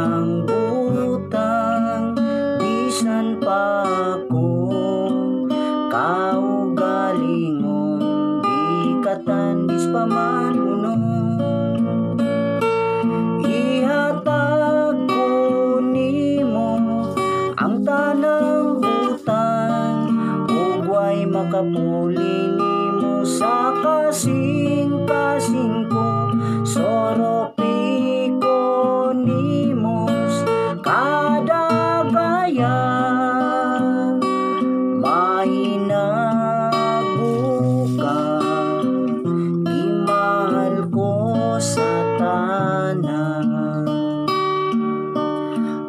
tanang butang, bisan pa ako kaugalingon, di katandis pa man unon. Ihatag ko nimo ang tanang butang, ug way makapuli nimo sa kasing-kasing ko. Soropi ko nimos kada gaya, mahinabuka, imahal ko sa tanan.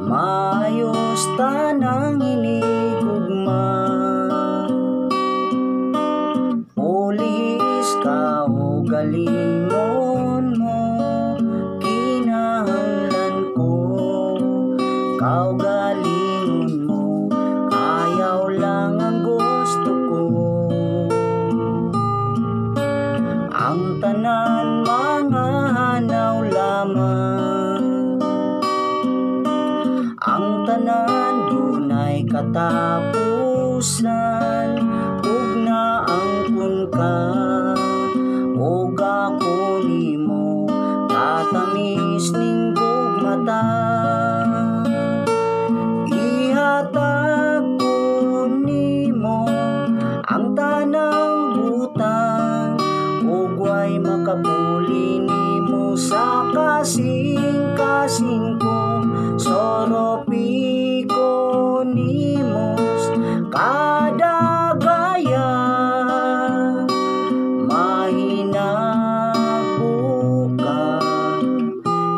Maayos tanang inigugma, pulis ka o galingon mo, kinahanglan ko kaugalingon mo, ayaw lang ang gusto ko. Ang tanan mga hanaw lamang, ang tanan dunay katapusan, ug naangkon ka ug ako nimo katamis ning gugmata. Ihatag ko nimo ang tanang butang, ug way makapuli nimo sa kasing-kasing ko. Soropi ko nimos kada gaya, mahinabuka,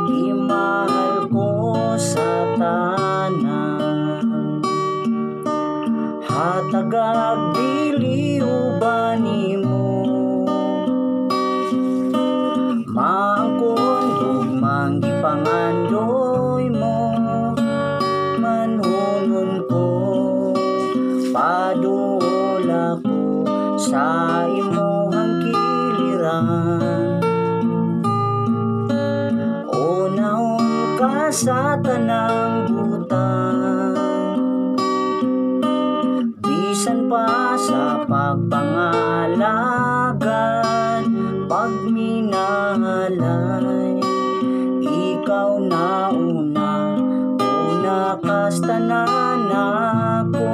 imahal ko sa tanan. Hatagag dili uban nimo, maangkon ug manggipangandoy mo, manunun ko, padula ko sa imong kiliran. Unahon ka sa tanang butang, bisan pa sa pagpangalagan, pagminahalay, ikaw na una kas tanan ako.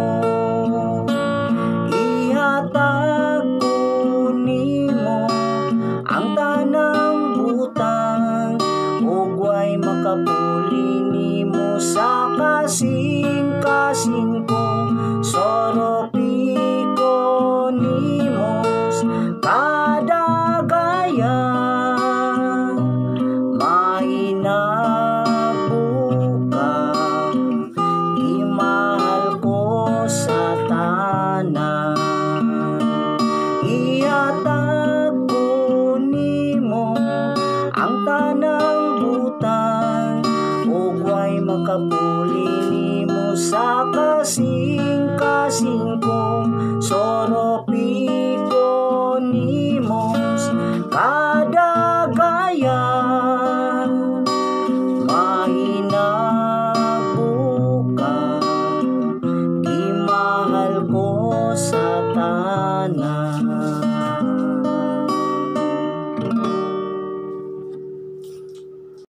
Ihatag ko nimo ang tanang butang, ug way makapuli nimo sa kasing-kasing ko. Soropi ko nimos kada gaya, mahinabuka, imahal ko sa tanan. Ihatag ko nimo ang tanang butang, ug way makapuli nimo sa kasing-kasing ko. Soropi